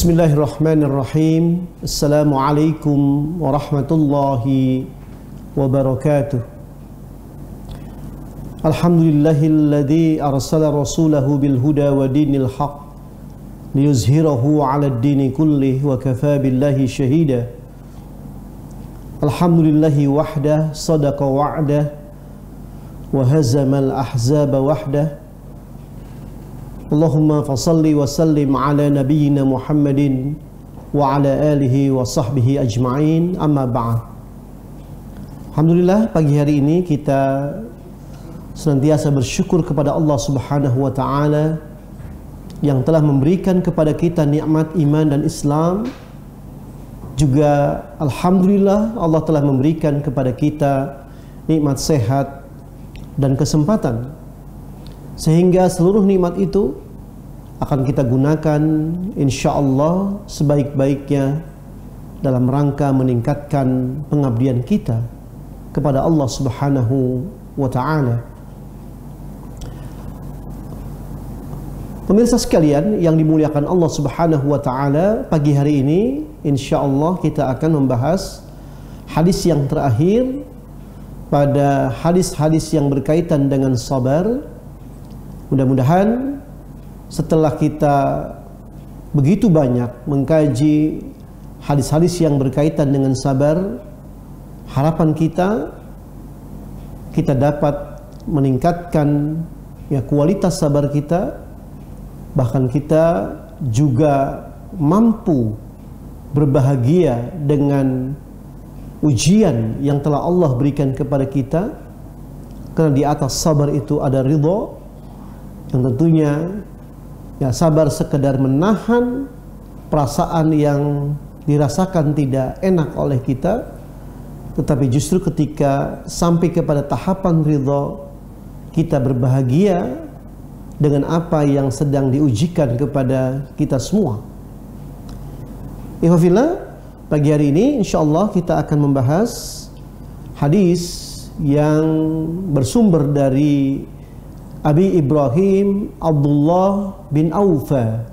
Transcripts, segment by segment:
Bismillahirrahmanirrahim. Assalamualaikum warahmatullahi wabarakatuh. Alhamdulillahilladzi arsala rasulahu bil huda wa dinil haq liyuzhirahu 'ala ad-dini kullih wa kafaa billahi shahida. Alhamdulillahi wahdah sadaqa wa'dah wa hazamal ahzaba wahdah. Allahumma fasalli wa sallim ala nabiyyina Muhammadin wa ala alihi wa sahbihi ajma'in, amma ba'd. Alhamdulillah, pagi hari ini kita senantiasa bersyukur kepada Allah Subhanahu wa ta'ala yang telah memberikan kepada kita nikmat iman dan Islam. Juga alhamdulillah Allah telah memberikan kepada kita nikmat sehat dan kesempatan, sehingga seluruh nikmat itu akan kita gunakan insyaallah sebaik-baiknya dalam rangka meningkatkan pengabdian kita kepada Allah Subhanahu wa ta'ala. Pemirsa sekalian yang dimuliakan Allah Subhanahu wa ta'ala, pagi hari ini insyaallah kita akan membahas hadis yang terakhir pada hadis-hadis yang berkaitan dengan sabar. Mudah-mudahan setelah kita begitu banyak mengkaji hadis-hadis yang berkaitan dengan sabar, harapan kita dapat meningkatkan kualitas sabar kita, bahkan kita juga mampu berbahagia dengan ujian yang telah Allah berikan kepada kita, karena di atas sabar itu ada ridha, yang tentunya sabar sekedar menahan perasaan yang dirasakan tidak enak oleh kita, tetapi justru ketika sampai kepada tahapan ridha, kita berbahagia dengan apa yang sedang diujikan kepada kita semua. Ikhwafillah, pagi hari ini insyaallah kita akan membahas hadis yang bersumber dari Abi Ibrahim Abdullah bin Aufa.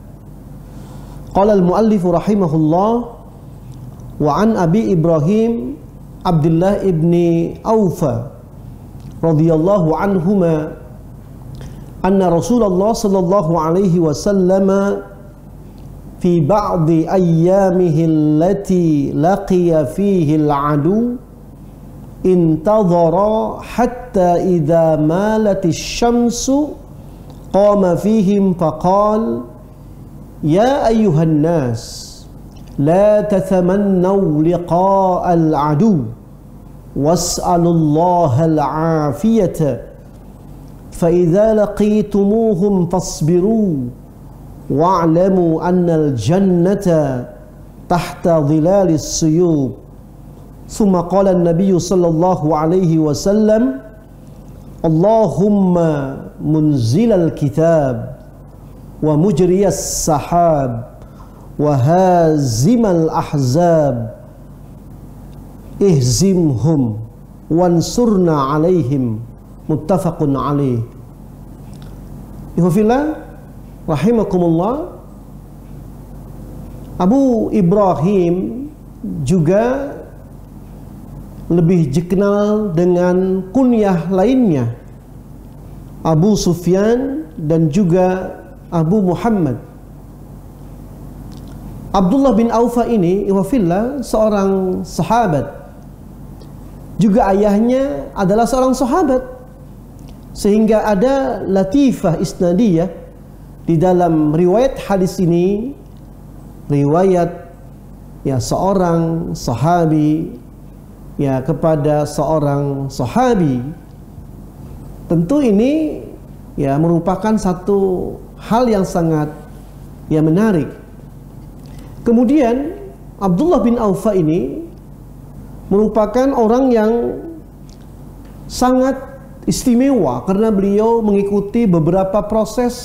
Qala al-muallif rahimahullah, wa an Abi Ibrahim Abdullah ibni Aufa radhiyallahu anhuma anna Rasulullah sallallahu alaihi wasallam fi ba'di ayyamihi allati laqiya fihi al-adu intadhara hatta idza malatis syamsu qama fihim faqal ya ayyuhan nas la tathamannaw liqa'a al-adu was'alullaha al-'afiyata fa idza laqitumuhum fasbiru wa'lamu anna al-jannata tahta dhilalis suyub. Thumma qala an-nabiy sallallahu alaihi wasallam Allahumma munzilal kitab wa mujriyas sahab wa hazimal ahzab ihzimhum wansurna alaihim, muttafaqun alaih. Ikhwafillah rahimakumullah, Abu Ibrahim juga lebih dikenal dengan kunyah lainnya, Abu Sufyan dan juga Abu Muhammad. Abdullah bin Aufa ini ikhwafillah seorang sahabat, juga ayahnya adalah seorang sahabat, sehingga ada latifah isnadiyah di dalam riwayat hadis ini, riwayat seorang sahabi kepada seorang sahabi. Tentu ini merupakan satu hal yang sangat menarik. Kemudian Abdullah bin Aufa ini merupakan orang yang sangat istimewa karena beliau mengikuti beberapa proses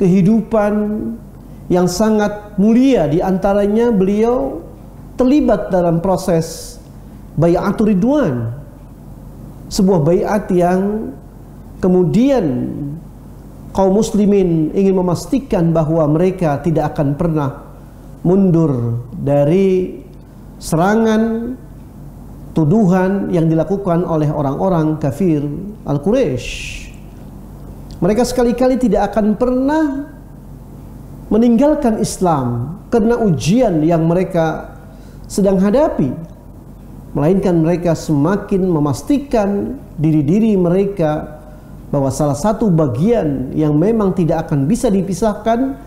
kehidupan yang sangat mulia. Di antaranya beliau terlibat dalam proses Bai'atur Ridwan, sebuah bai'at yang kemudian kaum muslimin ingin memastikan bahwa mereka tidak akan pernah mundur dari serangan tuduhan yang dilakukan oleh orang-orang kafir Al-Quraisy. Mereka sekali-kali tidak akan pernah meninggalkan Islam karena ujian yang mereka sedang hadapi, melainkan mereka semakin memastikan diri-diri mereka bahwa salah satu bagian yang memang tidak akan bisa dipisahkan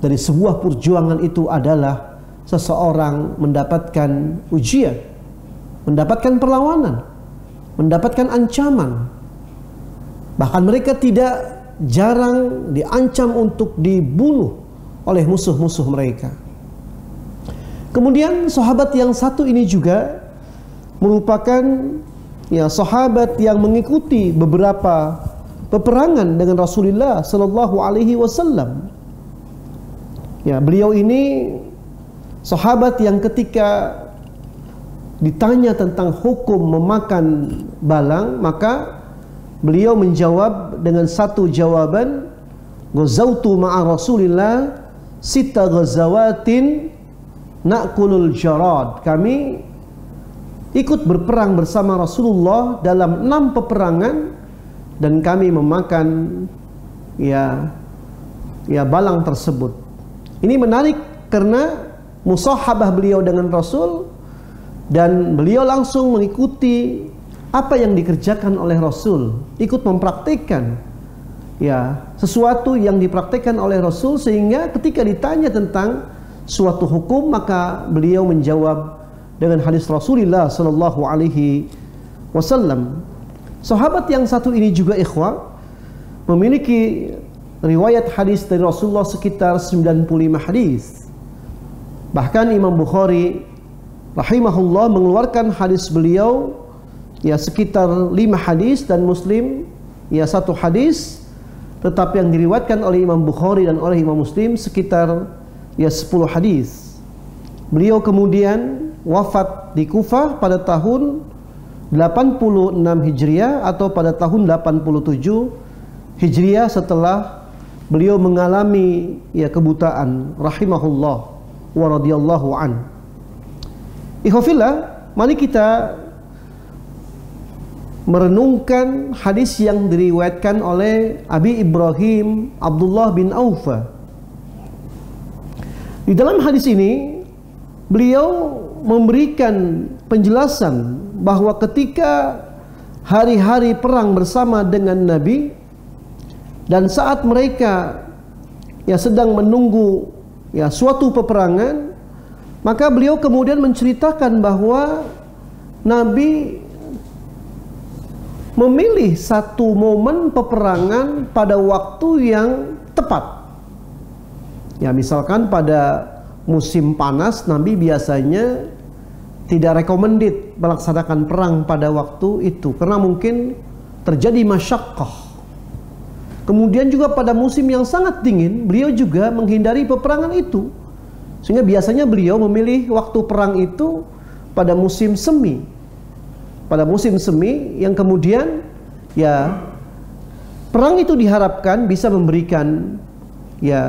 dari sebuah perjuangan itu adalah seseorang mendapatkan ujian, mendapatkan perlawanan, mendapatkan ancaman. Bahkan mereka tidak jarang diancam untuk dibunuh oleh musuh-musuh mereka. Kemudian sahabat yang satu ini juga merupakan sahabat yang mengikuti beberapa peperangan dengan Rasulullah Sallallahu Alaihi Wasallam. Beliau ini sahabat yang ketika ditanya tentang hukum memakan balang, maka beliau menjawab dengan satu jawaban, "Ghazautu ma'a Rasulillah sita ghazawatin na'kulul jarad." Kami ikut berperang bersama Rasulullah dalam 6 peperangan dan kami memakan balang tersebut. Ini menarik karena musahabah beliau dengan Rasul, dan beliau langsung mengikuti apa yang dikerjakan oleh Rasul, ikut mempraktikkan sesuatu yang dipraktikkan oleh Rasul, sehingga ketika ditanya tentang suatu hukum maka beliau menjawab dengan hadis Rasulullah Sallallahu Alaihi Wasallam. Sahabat yang satu ini juga ikhwah memiliki riwayat hadis dari Rasulullah sekitar 95 hadis. Bahkan Imam Bukhari rahimahullah mengeluarkan hadis beliau sekitar 5 hadis, dan Muslim 1 hadis, tetapi yang diriwayatkan oleh Imam Bukhari dan oleh Imam Muslim sekitar 10 hadis. Beliau kemudian wafat di Kufah pada tahun 86 Hijriah atau pada tahun 87 Hijriah setelah beliau mengalami kebutaan rahimahullah wa radhiyallahu an. Ikhwafillah, mari kita merenungkan hadis yang diriwayatkan oleh Abi Ibrahim Abdullah bin Aufa. Di dalam hadis ini beliau memberikan penjelasan bahwa ketika hari-hari perang bersama dengan Nabi dan saat mereka sedang menunggu suatu peperangan, maka beliau kemudian menceritakan bahwa Nabi memilih satu momen peperangan pada waktu yang tepat. Misalkan pada musim panas, Nabi biasanya tidak recommended melaksanakan perang pada waktu itu karena mungkin terjadi masyaqqah. Kemudian juga pada musim yang sangat dingin, beliau juga menghindari peperangan itu. Sehingga biasanya beliau memilih waktu perang itu pada musim semi. Pada musim semi yang kemudian perang itu diharapkan bisa memberikan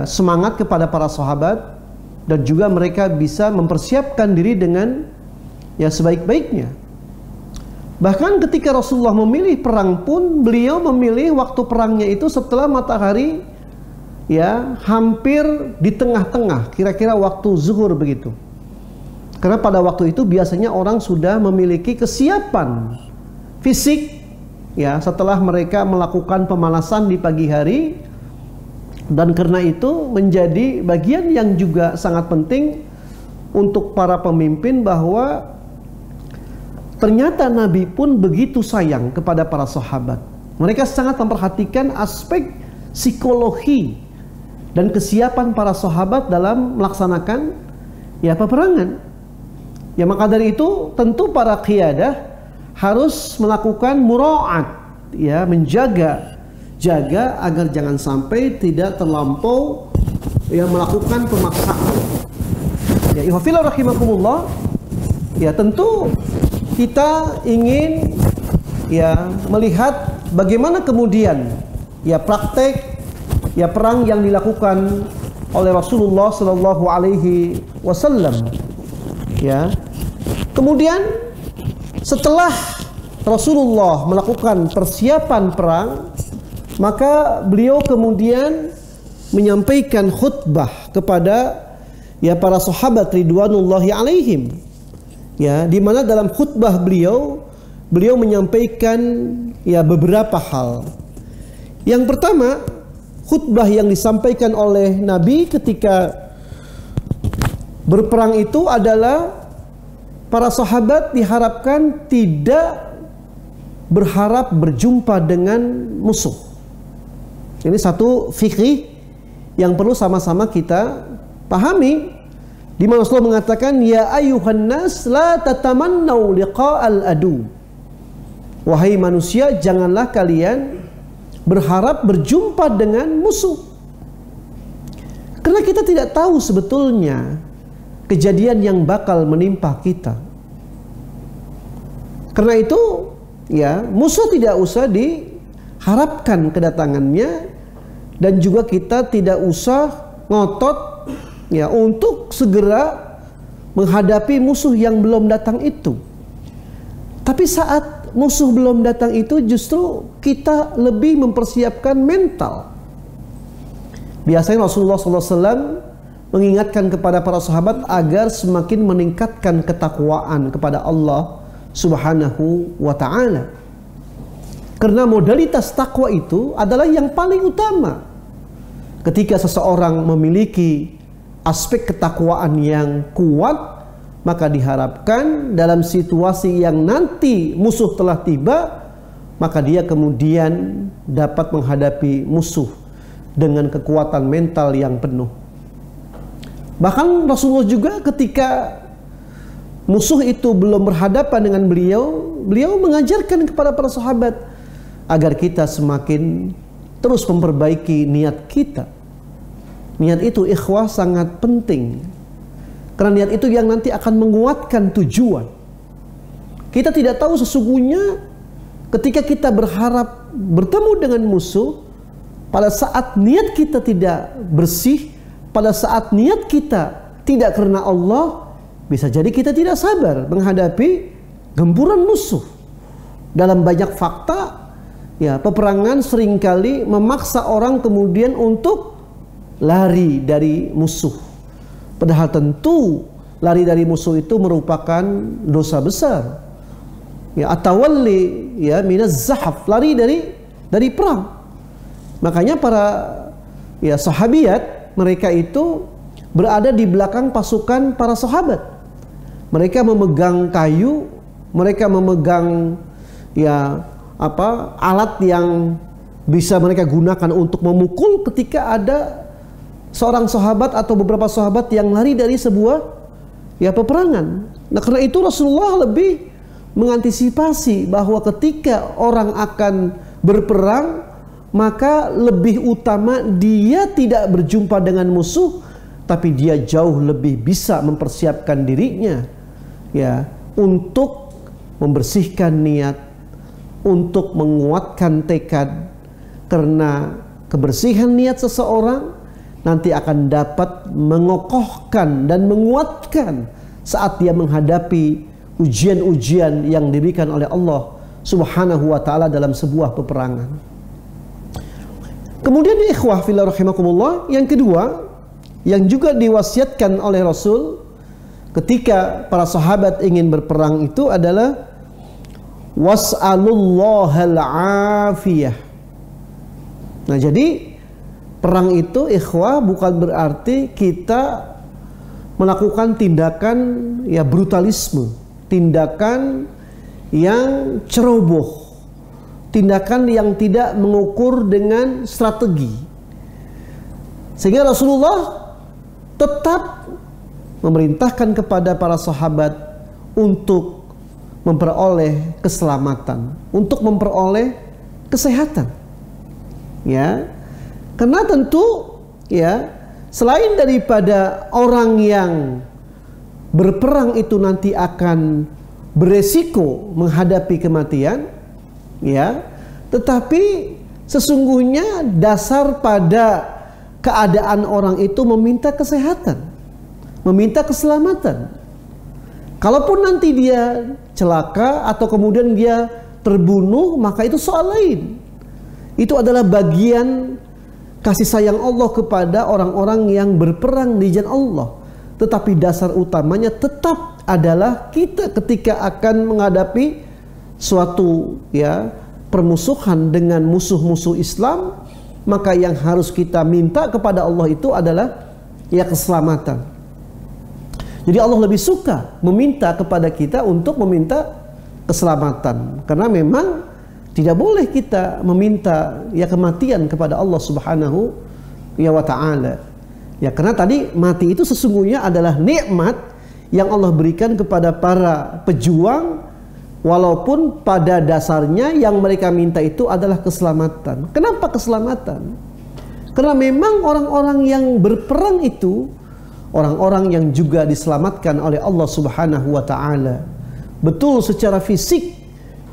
semangat kepada para sahabat, dan juga mereka bisa mempersiapkan diri dengan sebaik-baiknya. Bahkan ketika Rasulullah memilih perang pun, beliau memilih waktu perangnya itu setelah matahari hampir di tengah-tengah, kira-kira waktu zuhur begitu. Karena pada waktu itu biasanya orang sudah memiliki kesiapan fisik setelah mereka melakukan pemanasan di pagi hari, dan karena itu menjadi bagian yang juga sangat penting untuk para pemimpin bahwa ternyata Nabi pun begitu sayang kepada para sahabat. Mereka sangat memperhatikan aspek psikologi dan kesiapan para sahabat dalam melaksanakan peperangan. Maka dari itu tentu para qiyadah harus melakukan mura'at, menjaga agar jangan sampai tidak terlampau melakukan pemaksaan. Ihwafillah rahimakumullah, tentu kita ingin melihat bagaimana kemudian praktek perang yang dilakukan oleh Rasulullah sallallahu alaihi wasallam. Ya. Kemudian setelah Rasulullah melakukan persiapan perang, maka beliau kemudian menyampaikan khutbah kepada para sahabat ridwanullahi alaihim. Ya, di mana dalam khutbah beliau menyampaikan beberapa hal. Yang pertama, khutbah yang disampaikan oleh Nabi ketika berperang itu adalah para sahabat diharapkan tidak berharap berjumpa dengan musuh. Ini satu fikih yang perlu sama-sama kita pahami, di mana Rasulullah mengatakan, ya ayyuhan nas la tatamannau liqa'al adu. Wahai manusia, janganlah kalian berharap berjumpa dengan musuh. Karena kita tidak tahu sebetulnya kejadian yang bakal menimpa kita. Karena itu musuh tidak usah diharapkan kedatangannya, dan juga kita tidak usah ngotot untuk segera menghadapi musuh yang belum datang itu. Tapi saat musuh belum datang itu justru kita lebih mempersiapkan mental. Biasanya Rasulullah SAW mengingatkan kepada para sahabat agar semakin meningkatkan ketakwaan kepada Allah Subhanahu wa ta'ala. Karena modalitas takwa itu adalah yang paling utama. Ketika seseorang memiliki aspek ketakwaan yang kuat, maka diharapkan dalam situasi yang nanti musuh telah tiba, maka dia kemudian dapat menghadapi musuh dengan kekuatan mental yang penuh. Bahkan Rasulullah juga ketika musuh itu belum berhadapan dengan beliau mengajarkan kepada para sahabat agar kita semakin terus memperbaiki niat kita. Niat itu ikhwah sangat penting, karena niat itu yang nanti akan menguatkan tujuan. Kita tidak tahu sesungguhnya ketika kita berharap bertemu dengan musuh, pada saat niat kita tidak bersih, pada saat niat kita tidak karena Allah, bisa jadi kita tidak sabar menghadapi gempuran musuh. Dalam banyak fakta, peperangan seringkali memaksa orang kemudian untuk lari dari musuh. Padahal tentu lari dari musuh itu merupakan dosa besar. Atawalli minaz zahaf, lari dari perang. Makanya para sahabiat, mereka itu berada di belakang pasukan para sahabat. Mereka memegang kayu, mereka memegang alat yang bisa mereka gunakan untuk memukul ketika ada seorang sahabat atau beberapa sahabat yang lari dari sebuah peperangan. Nah, karena itu Rasulullah lebih mengantisipasi bahwa ketika orang akan berperang, maka lebih utama dia tidak berjumpa dengan musuh, tapi dia jauh lebih bisa mempersiapkan dirinya untuk membersihkan niat, untuk menguatkan tekad. Karena kebersihan niat seseorang nanti akan dapat mengokohkan dan menguatkan saat dia menghadapi ujian-ujian yang diberikan oleh Allah Subhanahu wa ta'ala dalam sebuah peperangan. Kemudian ikhwah fillah rahimakumullah, yang kedua yang juga diwasiatkan oleh Rasul ketika para sahabat ingin berperang itu adalah was'alullahal afiyah. Nah, jadi perang itu ikhwah bukan berarti kita melakukan tindakan brutalisme, tindakan yang ceroboh, tindakan yang tidak mengukur dengan strategi. Sehingga Rasulullah tetap memerintahkan kepada para sahabat untuk memperoleh keselamatan, untuk memperoleh kesehatan. Karena tentu selain daripada orang yang berperang itu nanti akan beresiko menghadapi kematian, tetapi sesungguhnya dasar pada keadaan orang itu meminta kesehatan, meminta keselamatan. Kalaupun nanti dia celaka atau kemudian dia terbunuh, maka itu soal lain. Itu adalah bagian kasih sayang Allah kepada orang-orang yang berperang di jalan Allah. Tetapi dasar utamanya tetap adalah kita ketika akan menghadapi suatu permusuhan dengan musuh-musuh Islam, maka yang harus kita minta kepada Allah itu adalah keselamatan. Jadi Allah lebih suka meminta kepada kita untuk meminta keselamatan, karena memang tidak boleh kita meminta kematian kepada Allah Subhanahu wa ta'ala. Karena tadi mati itu sesungguhnya adalah nikmat yang Allah berikan kepada para pejuang, walaupun pada dasarnya yang mereka minta itu adalah keselamatan. Kenapa keselamatan? Karena memang orang-orang yang berperang itu orang-orang yang juga diselamatkan oleh Allah Subhanahu wa ta'ala. Betul secara fisik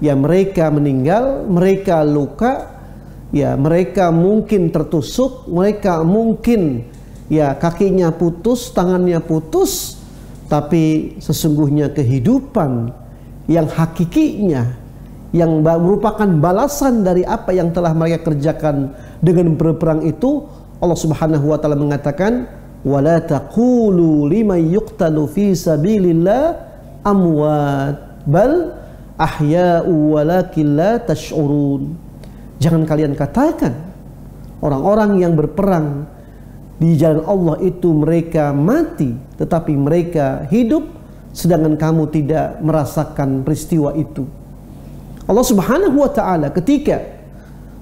mereka meninggal, mereka luka, mereka mungkin tertusuk, mereka mungkin kakinya putus, tangannya putus, tapi sesungguhnya kehidupan yang hakikinya, yang merupakan balasan dari apa yang telah mereka kerjakan dengan berperang itu, Allah Subhanahu wa ta'ala mengatakan, wala taqulu liman yuqtalu fi sabilillah amwat bal ahya'u walakin la tash'urun. Jangan kalian katakan orang-orang yang berperang di jalan Allah itu mereka mati, tetapi mereka hidup, sedangkan kamu tidak merasakan peristiwa itu. Allah Subhanahu wa ta'ala ketika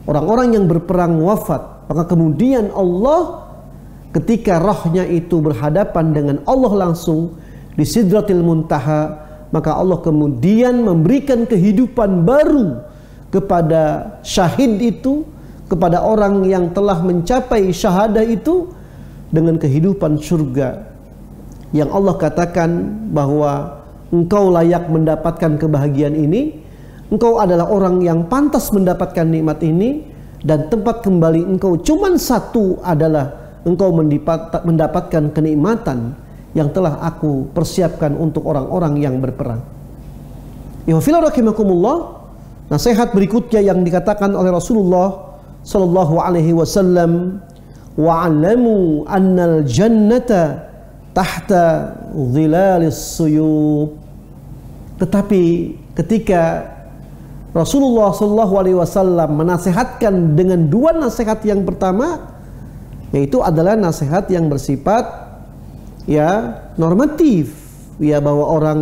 orang-orang yang berperang wafat, maka kemudian Allah ketika rohnya itu berhadapan dengan Allah langsung di Sidratil Muntaha, maka Allah kemudian memberikan kehidupan baru kepada syahid itu, kepada orang yang telah mencapai syahadah itu, dengan kehidupan surga yang Allah katakan bahwa engkau layak mendapatkan kebahagiaan ini, engkau adalah orang yang pantas mendapatkan nikmat ini, dan tempat kembali engkau cuman satu adalah engkau mendapatkan kenikmatan yang telah aku persiapkan untuk orang-orang yang berperang. Rahimakumullah. Nasihat berikutnya yang dikatakan oleh Rasulullah sallallahu alaihi wasallam, wa'alamu annal jannata tahta dhilalis suyub. Tetapi ketika Rasulullah sallallahu alaihi wasallam menasihatkan dengan dua nasihat, yang pertama yaitu adalah nasihat yang bersifat normatif, bahwa orang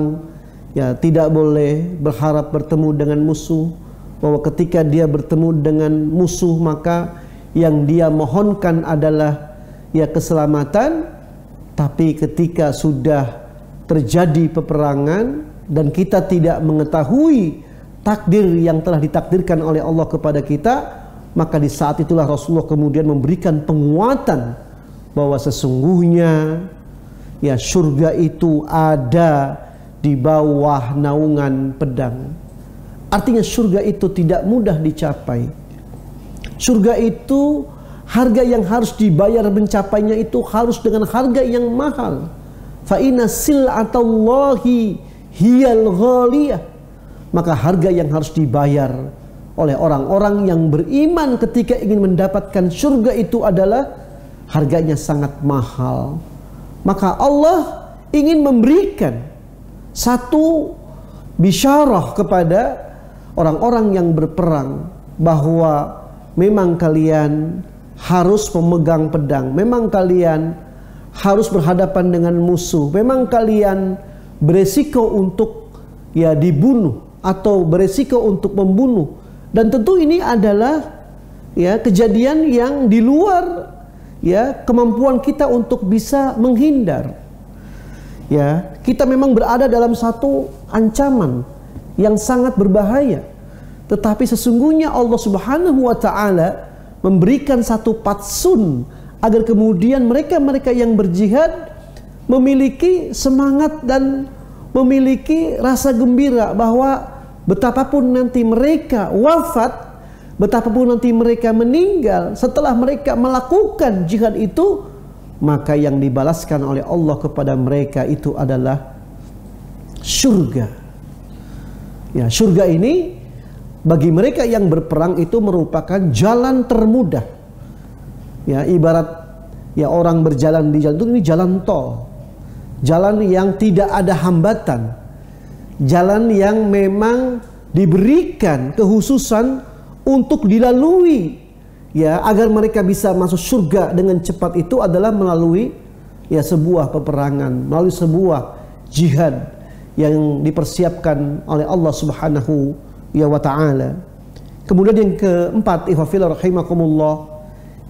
tidak boleh berharap bertemu dengan musuh, bahwa ketika dia bertemu dengan musuh maka yang dia mohonkan adalah keselamatan. Tapi ketika sudah terjadi peperangan dan kita tidak mengetahui takdir yang telah ditakdirkan oleh Allah kepada kita, maka di saat itulah Rasulullah kemudian memberikan penguatan bahwa sesungguhnya surga itu ada di bawah naungan pedang. Artinya surga itu tidak mudah dicapai. Surga itu harga yang harus dibayar mencapainya itu harus dengan harga yang mahal. Fa inna sil'atallahi hiyal ghaliyah. Maka harga yang harus dibayar oleh orang-orang yang beriman ketika ingin mendapatkan surga itu adalah harganya sangat mahal. Maka Allah ingin memberikan satu bisyarah kepada orang-orang yang berperang bahwa memang kalian harus memegang pedang, memang kalian harus berhadapan dengan musuh, memang kalian beresiko untuk dibunuh atau beresiko untuk membunuh. Dan tentu ini adalah kejadian yang di luar kemampuan kita untuk bisa menghindar. Kita memang berada dalam satu ancaman yang sangat berbahaya. Tetapi sesungguhnya Allah Subhanahu wa ta'ala memberikan satu patsun agar kemudian mereka-mereka yang berjihad memiliki semangat dan memiliki rasa gembira bahwa betapapun nanti mereka wafat, betapapun nanti mereka meninggal setelah mereka melakukan jihad itu, maka yang dibalaskan oleh Allah kepada mereka itu adalah surga. Ya, surga ini bagi mereka yang berperang itu merupakan jalan termudah. Ya, ibarat ya orang berjalan di jalan itu, ini jalan tol, jalan yang tidak ada hambatan, jalan yang memang diberikan kekhususan untuk dilalui, ya, agar mereka bisa masuk surga dengan cepat itu adalah melalui ya sebuah peperangan, melalui sebuah jihad yang dipersiapkan oleh Allah Subhanahu wa ta'ala. Kemudian yang keempat, ikhwafillah rahimakumullah,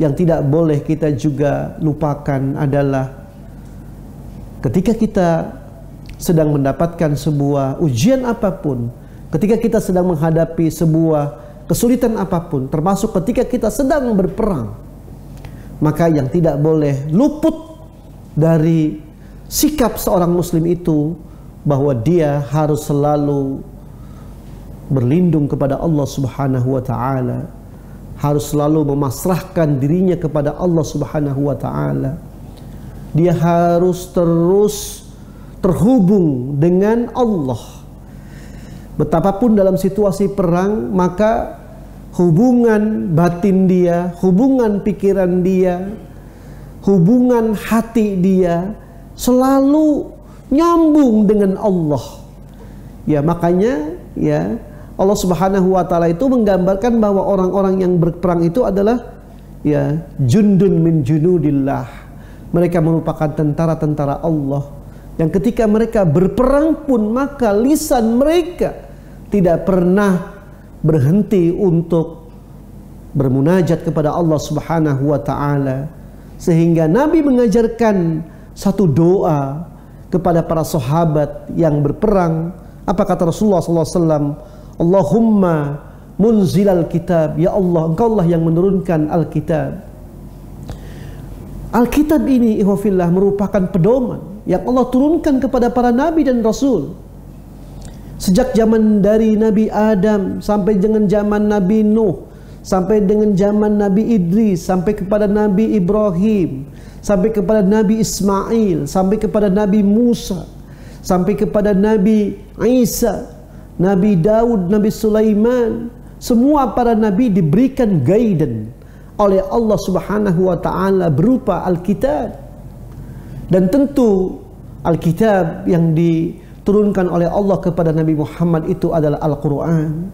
yang tidak boleh kita juga lupakan adalah ketika kita sedang mendapatkan sebuah ujian apapun, ketika kita sedang menghadapi sebuah kesulitan apapun, termasuk ketika kita sedang berperang, maka yang tidak boleh luput dari sikap seorang muslim itu bahwa dia harus selalu berlindung kepada Allah Subhanahu wa ta'ala, harus selalu memasrahkan dirinya kepada Allah Subhanahu wa ta'ala. Dia harus terus terhubung dengan Allah. Betapapun dalam situasi perang, maka hubungan batin dia, hubungan pikiran dia, hubungan hati dia selalu nyambung dengan Allah. Ya, makanya ya Allah Subhanahu wa ta'ala itu menggambarkan bahwa orang-orang yang berperang itu adalah ya jundun min junudillah. Mereka merupakan tentara-tentara Allah yang ketika mereka berperang pun maka lisan mereka tidak pernah berhenti untuk bermunajat kepada Allah Subhanahu wa ta'ala, sehingga Nabi mengajarkan satu doa kepada para sahabat yang berperang. Apa kata Rasulullah SAW? Allahumma munzilal kitab, ya Allah, Engkaulah yang menurunkan Alkitab. Alkitab ini ikhwafillah merupakan pedoman yang Allah turunkan kepada para nabi dan rasul. Sejak zaman dari Nabi Adam sampai dengan zaman Nabi Nuh, sampai dengan zaman Nabi Idris, sampai kepada Nabi Ibrahim, sampai kepada Nabi Ismail, sampai kepada Nabi Musa, sampai kepada Nabi Isa, Nabi Daud, Nabi Sulaiman. Semua para nabi diberikan guidance oleh Allah Subhanahu wa ta'ala berupa Alkitab. Dan tentu Alkitab yang diturunkan oleh Allah kepada Nabi Muhammad itu adalah Al-Quran.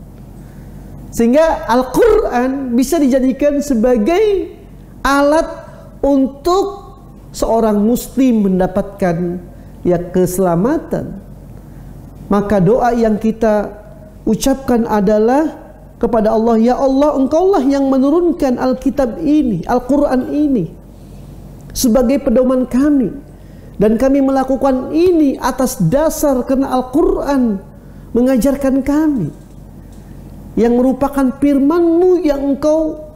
Sehingga Al-Quran bisa dijadikan sebagai alat untuk seorang muslim mendapatkan ya keselamatan. Maka doa yang kita ucapkan adalah kepada Allah, ya Allah, Engkaulah yang menurunkan Alkitab ini, Al-Quran ini sebagai pedoman kami, dan kami melakukan ini atas dasar karena Al-Quran mengajarkan kami yang merupakan firman-Mu yang Engkau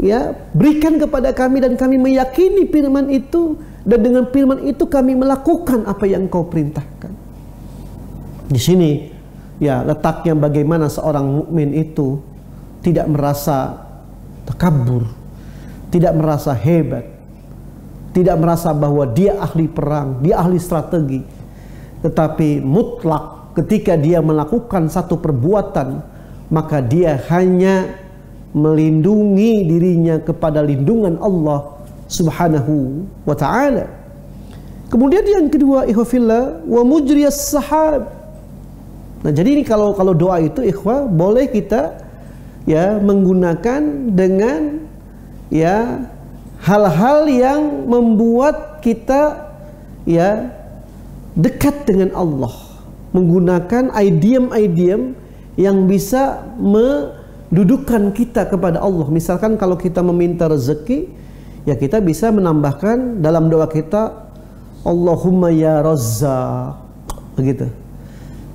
ya berikan kepada kami, dan kami meyakini firman itu, dan dengan firman itu kami melakukan apa yang Engkau perintahkan. Di sini ya letaknya bagaimana seorang mukmin itu tidak merasa takabur, tidak merasa hebat, tidak merasa bahwa dia ahli perang, dia ahli strategi, tetapi mutlak ketika dia melakukan satu perbuatan, maka dia hanya melindungi dirinya kepada lindungan Allah Subhanahu wa ta'ala. Kemudian yang kedua, ikhwafillah, wa mujriyas sahab. Nah, jadi ini kalau doa itu ikhwah boleh kita ya menggunakan dengan ya hal-hal yang membuat kita ya dekat dengan Allah, menggunakan idiom-idiom yang bisa mendudukan kita kepada Allah. Misalkan kalau kita meminta rezeki, ya kita bisa menambahkan dalam doa kita Allahumma ya Razzaq, begitu.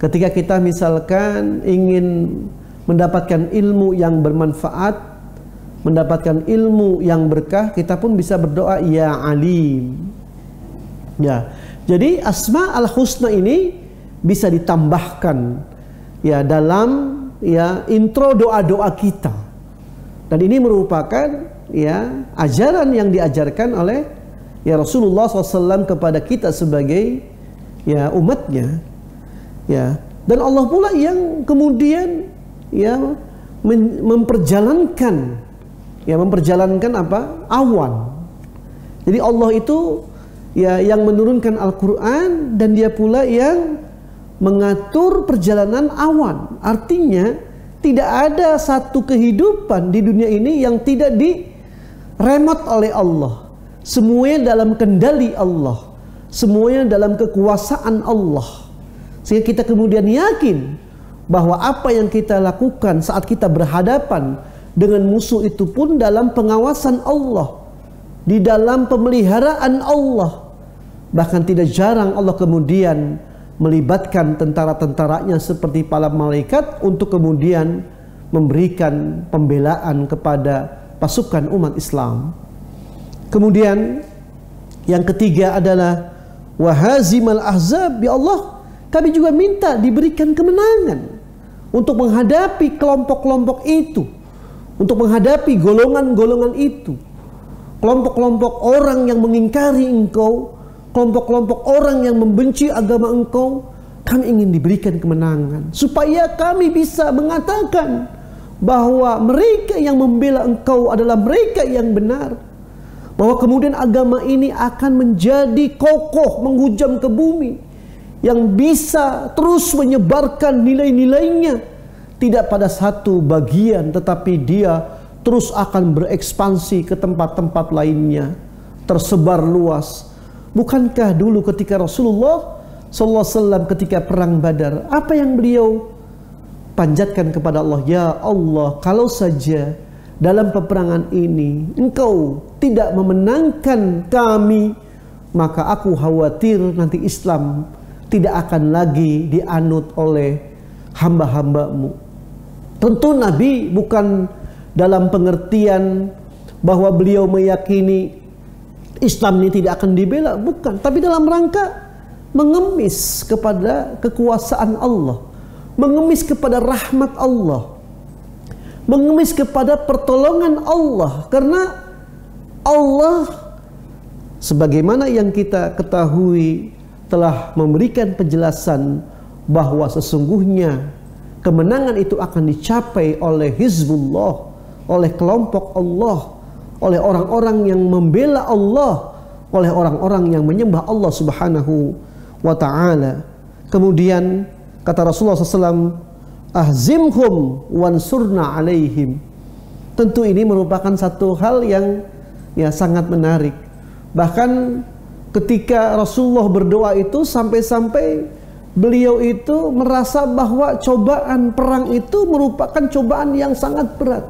Ketika kita misalkan ingin mendapatkan ilmu yang bermanfaat, mendapatkan ilmu yang berkah, kita pun bisa berdoa ya Alim. Ya. Jadi Asma al-Husna ini bisa ditambahkan ya dalam ya intro doa-doa kita. Dan ini merupakan ya ajaran yang diajarkan oleh ya Rasulullah SAW kepada kita sebagai ya umatnya. Ya, dan Allah pula yang kemudian ya memperjalankan apa? Awan. Jadi Allah itu ya yang menurunkan Al-Qur'an, dan dia pula yang mengatur perjalanan awan. Artinya tidak ada satu kehidupan di dunia ini yang tidak diremot oleh Allah. Semuanya dalam kendali Allah, semuanya dalam kekuasaan Allah. Sehingga kita kemudian yakin bahwa apa yang kita lakukan saat kita berhadapan dengan musuh itu pun dalam pengawasan Allah, di dalam pemeliharaan Allah. Bahkan tidak jarang Allah kemudian melibatkan tentara-tentaranya seperti para malaikat untuk kemudian memberikan pembelaan kepada pasukan umat Islam. Kemudian yang ketiga adalah wahazimal ahzab. Ya Allah, kami juga minta diberikan kemenangan untuk menghadapi kelompok-kelompok itu, untuk menghadapi golongan-golongan itu, kelompok-kelompok orang yang mengingkari Engkau, kelompok-kelompok orang yang membenci agama Engkau. Kami ingin diberikan kemenangan supaya kami bisa mengatakan bahwa mereka yang membela Engkau adalah mereka yang benar, bahwa kemudian agama ini akan menjadi kokoh menghujam ke bumi, yang bisa terus menyebarkan nilai-nilainya, tidak pada satu bagian, tetapi dia terus akan berekspansi ke tempat-tempat lainnya, tersebar luas. Bukankah dulu ketika Rasulullah SAW ketika perang Badar, apa yang beliau panjatkan kepada Allah? Ya Allah, kalau saja dalam peperangan ini Engkau tidak memenangkan kami, maka aku khawatir nanti Islam tidak akan lagi dianut oleh hamba-hambamu. Tentu Nabi bukan dalam pengertian bahwa beliau meyakini Islam ini tidak akan dibela, bukan, tapi dalam rangka mengemis kepada kekuasaan Allah, mengemis kepada rahmat Allah, mengemis kepada pertolongan Allah. Karena Allah, sebagaimana yang kita ketahui, telah memberikan penjelasan bahwa sesungguhnya kemenangan itu akan dicapai oleh Hizbullah, oleh kelompok Allah, oleh orang-orang yang membela Allah, oleh orang-orang yang menyembah Allah Subhanahu wa ta'ala. Kemudian kata Rasulullah SAW, ahzimhum wansurna alaihim. Tentu ini merupakan satu hal yang ya sangat menarik. Bahkan ketika Rasulullah berdoa itu, sampai-sampai beliau itu merasa bahwa cobaan perang itu merupakan cobaan yang sangat berat.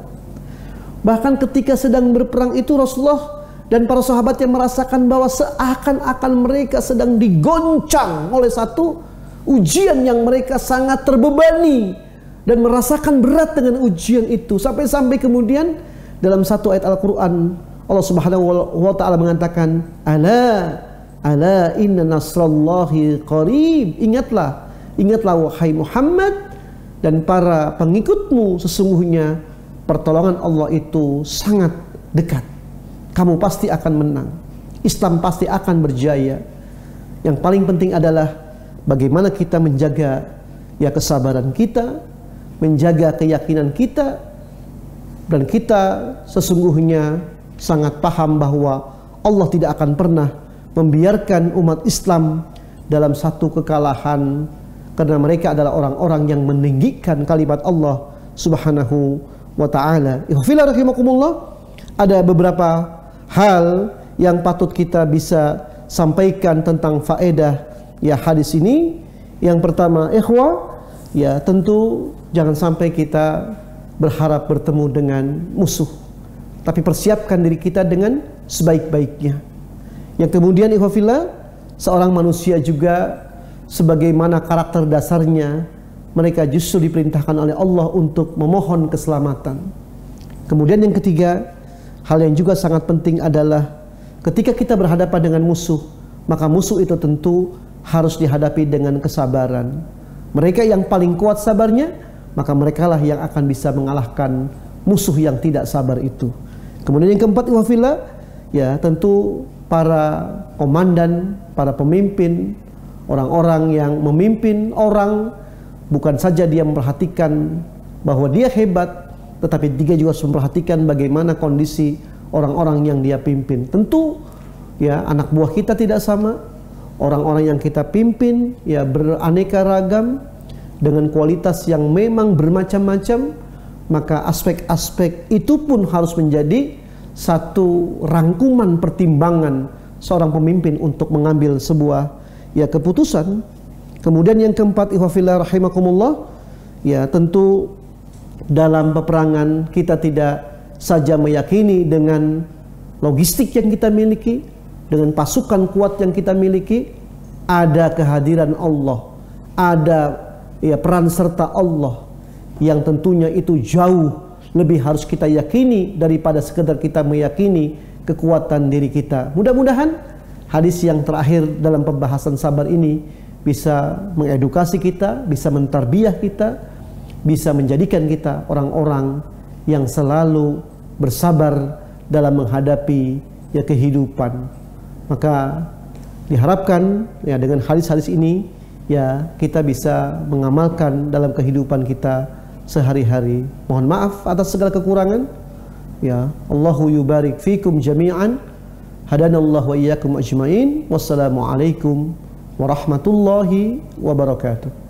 Bahkan ketika sedang berperang itu, Rasulullah dan para sahabat yang merasakan bahwa seakan-akan mereka sedang digoncang oleh satu ujian yang mereka sangat terbebani dan merasakan berat dengan ujian itu. Sampai-sampai kemudian dalam satu ayat Al-Quran, Allah Subhanahu wa ta'ala mengatakan, ala inna nasrallahi qarib. Ingatlah wahai Muhammad dan para pengikutmu, sesungguhnya pertolongan Allah itu sangat dekat. Kamu pasti akan menang. Islam pasti akan berjaya. Yang paling penting adalah bagaimana kita menjaga ya kesabaran kita, menjaga keyakinan kita, dan kita sesungguhnya sangat paham bahwa Allah tidak akan pernah membiarkan umat Islam dalam satu kekalahan, karena mereka adalah orang-orang yang meninggikan kalimat Allah Subhanahu wa ta'ala. Ikhwafillah rahimakumullah, ada beberapa hal yang patut kita bisa sampaikan tentang faedah ya hadis ini. Yang pertama, ikhwah, ya tentu jangan sampai kita berharap bertemu dengan musuh, tapi persiapkan diri kita dengan sebaik-baiknya. Yang kemudian, ikhwafillah, seorang manusia juga sebagaimana karakter dasarnya, mereka justru diperintahkan oleh Allah untuk memohon keselamatan. Kemudian yang ketiga, hal yang juga sangat penting adalah ketika kita berhadapan dengan musuh, maka musuh itu tentu harus dihadapi dengan kesabaran. Mereka yang paling kuat sabarnya, maka merekalah yang akan bisa mengalahkan musuh yang tidak sabar itu. Kemudian yang keempat, wafillah, ya tentu para komandan, para pemimpin, orang-orang yang memimpin orang, bukan saja dia memperhatikan bahwa dia hebat, tetapi dia juga harus memperhatikan bagaimana kondisi orang-orang yang dia pimpin. Tentu ya anak buah kita tidak sama, orang-orang yang kita pimpin ya beraneka ragam dengan kualitas yang memang bermacam-macam, maka aspek-aspek itu pun harus menjadi satu rangkuman pertimbangan seorang pemimpin untuk mengambil sebuah ya keputusan. Kemudian yang keempat, ikhwafillah rahimakumullah, ya tentu dalam peperangan kita tidak saja meyakini dengan logistik yang kita miliki, dengan pasukan kuat yang kita miliki, ada kehadiran Allah, ada ya peran serta Allah yang tentunya itu jauh lebih harus kita yakini daripada sekedar kita meyakini kekuatan diri kita. Mudah-mudahan hadis yang terakhir dalam pembahasan sabar ini bisa mengedukasi kita, bisa mentarbiyah kita, bisa menjadikan kita orang-orang yang selalu bersabar dalam menghadapi ya kehidupan. Maka diharapkan ya dengan hadis-hadis ini ya kita bisa mengamalkan dalam kehidupan kita sehari-hari. Mohon maaf atas segala kekurangan. Ya, Allahu yubarik fikum jami'an. Hadanallahu wa iyyakum ajmain. Wassalamualaikum warahmatullahi wabarakatuh.